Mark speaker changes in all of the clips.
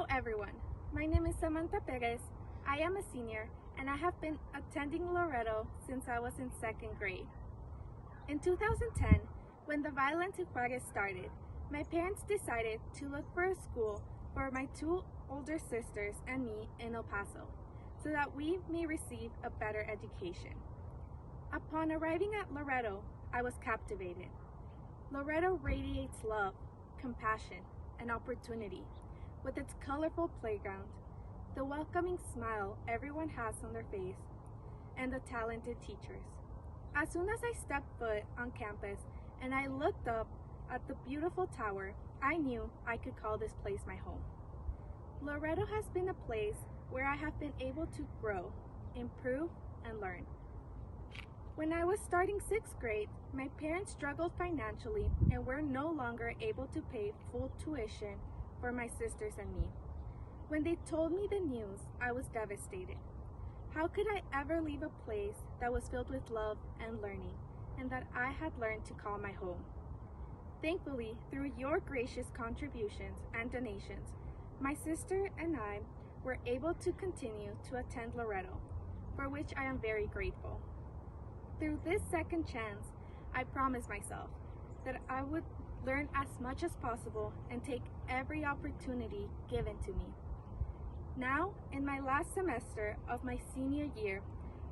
Speaker 1: Hello everyone, my name is Samantha Perez. I am a senior and I have been attending Loretto since I was in second grade. In 2010, when the violence in Flores started, my parents decided to look for a school for my two older sisters and me in El Paso, so that we may receive a better education. Upon arriving at Loretto, I was captivated. Loretto radiates love, compassion, and opportunity. With its colorful playground, the welcoming smile everyone has on their face, and the talented teachers. As soon as I stepped foot on campus and I looked up at the beautiful tower, I knew I could call this place my home. Loretto has been a place where I have been able to grow, improve, and learn. When I was starting 6th grade, my parents struggled financially and were no longer able to pay full tuition for my sisters and me. When they told me the news, I was devastated. How could I ever leave a place that was filled with love and learning, and that I had learned to call my home? Thankfully, through your gracious contributions and donations, my sister and I were able to continue to attend Loretto, for which I am very grateful. Through this second chance, I promised myself that I would learn as much as possible and take every opportunity given to me. Now, in my last semester of my senior year,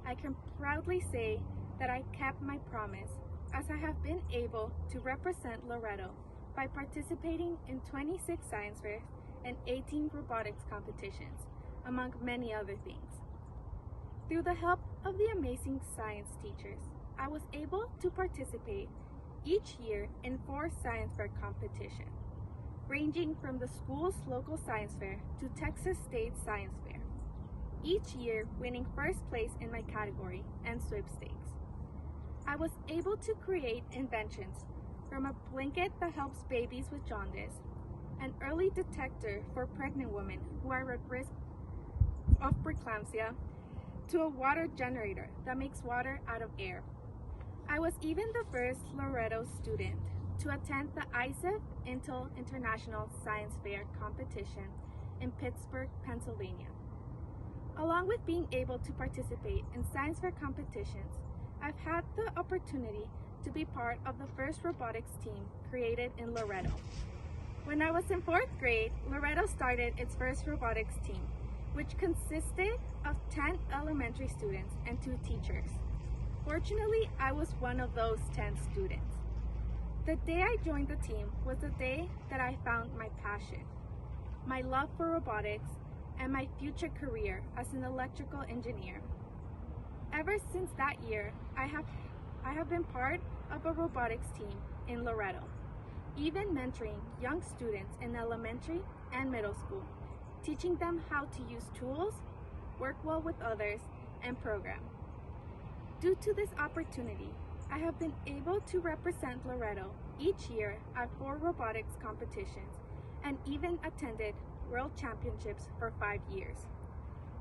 Speaker 1: I can proudly say that I kept my promise, as I have been able to represent Loretto by participating in 26 science fairs and 18 robotics competitions, among many other things. Through the help of the amazing science teachers, I was able to participate each year in 4 science fair competitions, ranging from the school's local science fair to Texas State Science Fair, each year winning first place in my category and sweepstakes. I was able to create inventions from a blanket that helps babies with jaundice, an early detector for pregnant women who are at risk of preeclampsia, to a water generator that makes water out of air. I was even the first Loretto student to attend the ISEF Intel International Science Fair competition in Pittsburgh, Pennsylvania. Along with being able to participate in science fair competitions, I've had the opportunity to be part of the first robotics team created in Loretto. When I was in 4th grade, Loretto started its first robotics team, which consisted of 10 elementary students and 2 teachers. Fortunately, I was one of those 10 students. The day I joined the team was the day that I found my passion, my love for robotics, and my future career as an electrical engineer. Ever since that year, I have been part of a robotics team in Loretto, even mentoring young students in elementary and middle school, teaching them how to use tools, work well with others, and program. Due to this opportunity, I have been able to represent Loretto each year at 4 robotics competitions and even attended World Championships for 5 years.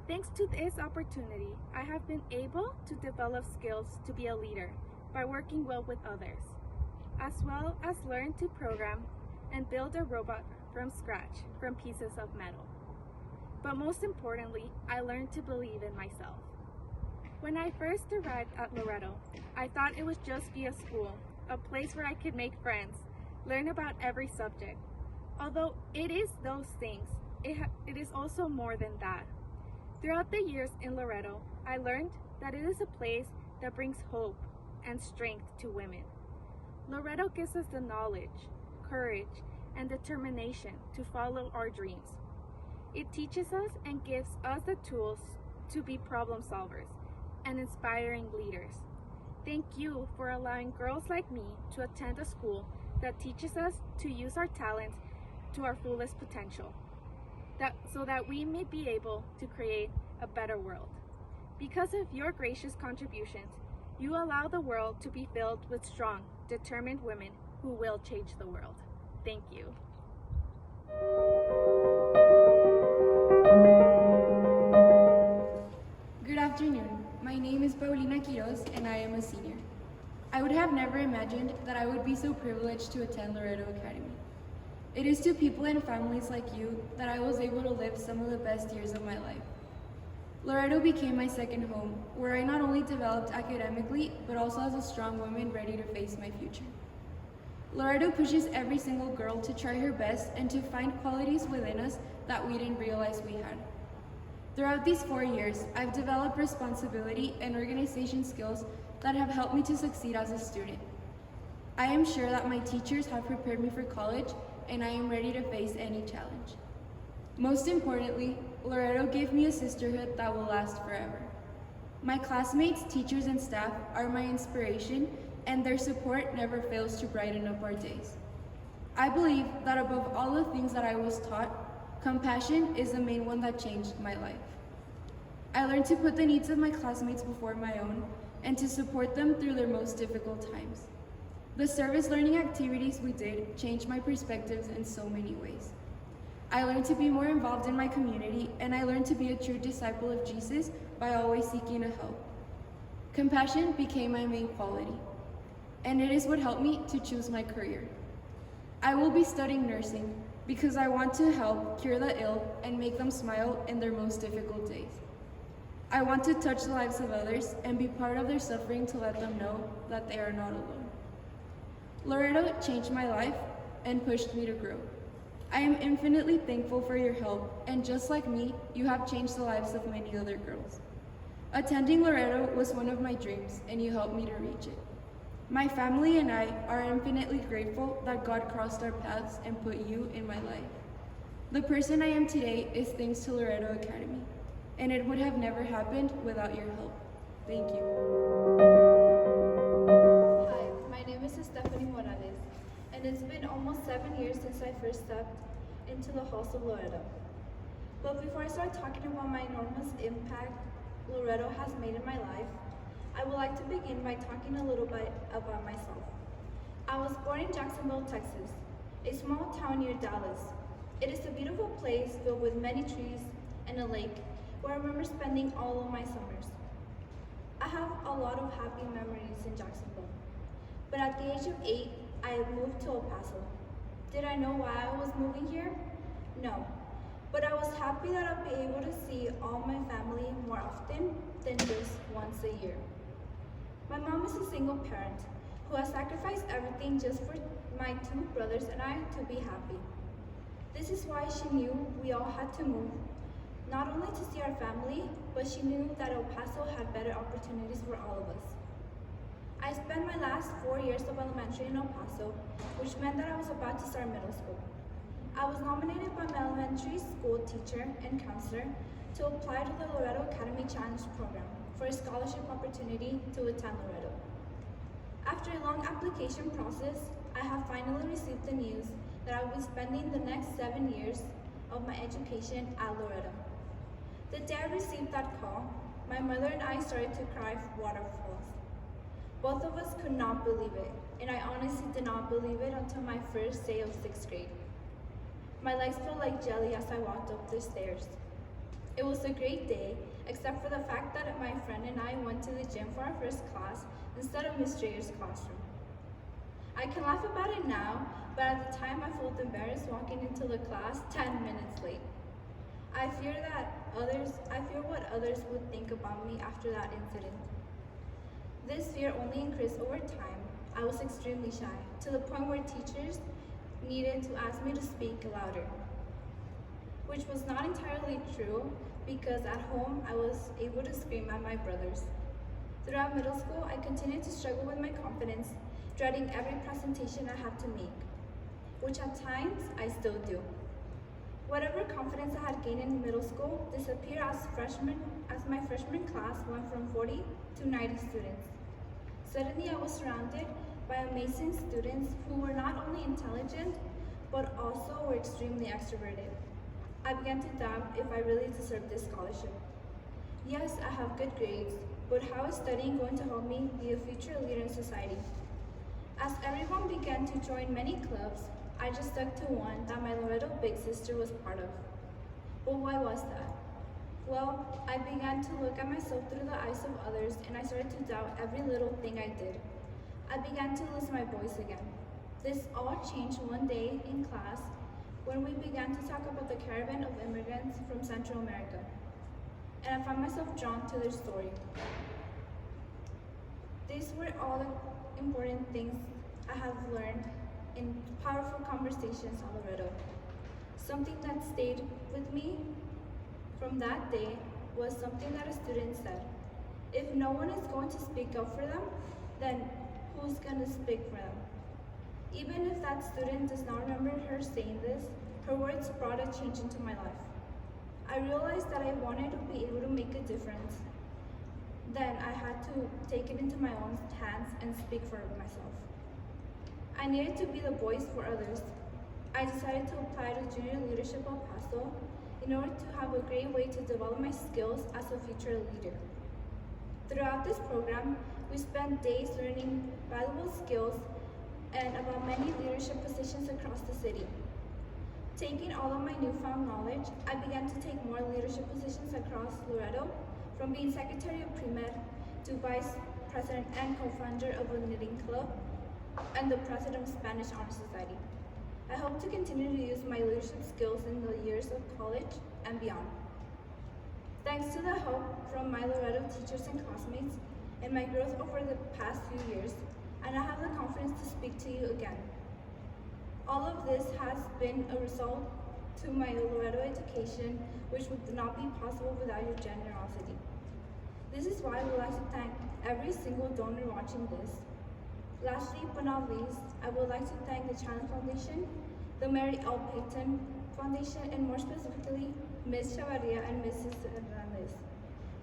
Speaker 1: Thanks to this opportunity, I have been able to develop skills to be a leader by working well with others, as well as learn to program and build a robot from scratch from pieces of metal. But most importantly, I learned to believe in myself. When I first arrived at Loretto, I thought it would just be a school, a place where I could make friends, learn about every subject. Although it is those things, it is also more than that. Throughout the years in Loretto, I learned that it is a place that brings hope and strength to women. Loretto gives us the knowledge, courage, and determination to follow our dreams. It teaches us and gives us the tools to be problem solvers and inspiring leaders. Thank you for allowing girls like me to attend a school that teaches us to use our talents to our fullest potential, so that we may be able to create a better world. Because of your gracious contributions, you allow the world to be filled with strong, determined women who will change the world. Thank you.
Speaker 2: Good afternoon. My name is Paula Quiroz and I am a senior. I would have never imagined that I would be so privileged to attend Loretto Academy. It is to people and families like you that I was able to live some of the best years of my life. Loretto became my second home, where I not only developed academically, but also as a strong woman ready to face my future. Loretto pushes every single girl to try her best and to find qualities within us that we didn't realize we had. Throughout these 4 years, I've developed responsibility and organization skills that have helped me to succeed as a student. I am sure that my teachers have prepared me for college, and I am ready to face any challenge. Most importantly, Loretto gave me a sisterhood that will last forever. My classmates, teachers, and staff are my inspiration, and their support never fails to brighten up our days. I believe that above all the things that I was taught, compassion is the main one that changed my life. I learned to put the needs of my classmates before my own and to support them through their most difficult times. The service learning activities we did changed my perspectives in so many ways. I learned to be more involved in my community, and I learned to be a true disciple of Jesus by always seeking to help. Compassion became my main quality, and it is what helped me to choose my career. I will be studying nursing because I want to help cure the ill and make them smile in their most difficult days. I want to touch the lives of others and be part of their suffering to let them know that they are not alone. Loretto changed my life and pushed me to grow. I am infinitely thankful for your help, and just like me, you have changed the lives of many other girls. Attending Loretto was one of my dreams, and you helped me to reach it. My family and I are infinitely grateful that God crossed our paths and put you in my life. The person I am today is thanks to Loretto Academy, and it would have never happened without your help. Thank you.
Speaker 3: Hi, my name is Stephanie Morales, and it's been almost 7 years since I first stepped into the halls of Loretto. But before I start talking about my enormous impact Loretto has made in my life, I would like to begin by talking a little bit about myself. I was born in Jacksonville, Texas, a small town near Dallas. It is a beautiful place filled with many trees and a lake where I remember spending all of my summers. I have a lot of happy memories in Jacksonville, but at the age of 8, I moved to El Paso. Did I know why I was moving here? No, but I was happy that I'd be able to see all my family more often than just once a year. My mom is a single parent who has sacrificed everything just for my 2 brothers and I to be happy. This is why she knew we all had to move, not only to see our family, but she knew that El Paso had better opportunities for all of us. I spent my last 4 years of elementary in El Paso, which meant that I was about to start middle school. I was nominated by my elementary school teacher and counselor to apply to the Loretto Academy Challenge program for a scholarship opportunity to attend Loretto. After a long application process, I have finally received the news that I will be spending the next 7 years of my education at Loretto. The day I received that call, my mother and I started to cry waterfalls. Both of us could not believe it, and I honestly did not believe it until my first day of 6th grade. My legs felt like jelly as I walked up the stairs. It was a great day, except for the fact that my friend and I went to the gym for our first class instead of Miss Jayer's classroom. I can laugh about it now, but at the time I felt embarrassed walking into the class 10 minutes late. I fear what others would think about me after that incident. This fear only increased over time. I was extremely shy, to the point where teachers needed to ask me to speak louder, which was not entirely true because at home I was able to scream at my brothers. Throughout middle school, I continued to struggle with my confidence, dreading every presentation I had to make, which at times I still do. Whatever confidence I had gained in middle school disappeared as my freshman class went from 40 to 90 students. Suddenly I was surrounded by amazing students who were not only intelligent, but also were extremely extroverted. I began to doubt if I really deserved this scholarship. Yes, I have good grades, but how is studying going to help me be a future leader in society? As everyone began to join many clubs, I just stuck to one that my Loretto big sister was part of. But why was that? Well, I began to look at myself through the eyes of others, and I started to doubt every little thing I did. I began to lose my voice again. This all changed one day in class when we began to talk about the caravan of immigrants from Central America, and I found myself drawn to their story. These were all the important things I have learned in powerful conversations on Loretto. Something that stayed with me from that day was something that a student said. If no one is going to speak up for them, then who's going to speak for them? Even if that student does not remember her saying this, her words brought a change into my life. I realized that I wanted to be able to make a difference. Then I had to take it into my own hands and speak for myself. I needed to be the voice for others. I decided to apply to Junior Leadership El Paso in order to have a great way to develop my skills as a future leader. Throughout this program, we spent days learning valuable skills and about many leadership positions across the city. Taking all of my newfound knowledge, I began to take more leadership positions across Loretto, from being Secretary of Pre-Med to Vice President and co-founder of a knitting club and the President of Spanish Honor Society. I hope to continue to use my leadership skills in the years of college and beyond. Thanks to the help from my Loretto teachers and classmates and my growth over the past few years, I now have the confidence to speak to you again. All of this has been a result to my Loretto education, which would not be possible without your generosity. This is why I would like to thank every single donor watching this. Lastly, but not least, I would like to thank the Challenge Foundation, the Mary L. Payton Foundation, and more specifically, Ms. Chavarria and Mrs. Hernandez.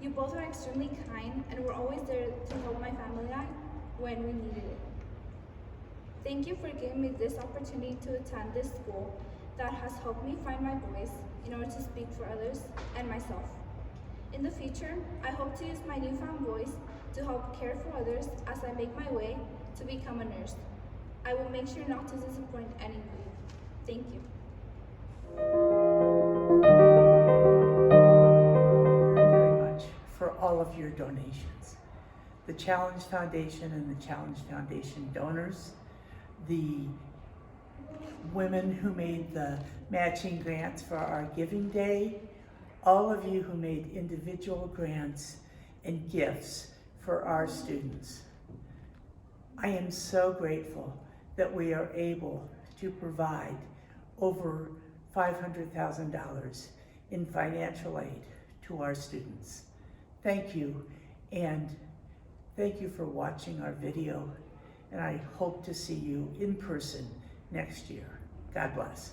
Speaker 3: You both are extremely kind and were always there to help my family out when we needed it. Thank you for giving me this opportunity to attend this school that has helped me find my voice in order to speak for others and myself. In the future, I hope to use my newfound voice to help care for others as I make my way to become a nurse. I will make sure not to disappoint anybody. Thank you.
Speaker 4: Very much for all of your donations. The Challenge Foundation and the Challenge Foundation donors, the women who made the matching grants for our Giving Day, all of you who made individual grants and gifts for our students. I am so grateful that we are able to provide over $500,000 in financial aid to our students. Thank you, and thank you for watching our video, and I hope to see you in person next year. God bless.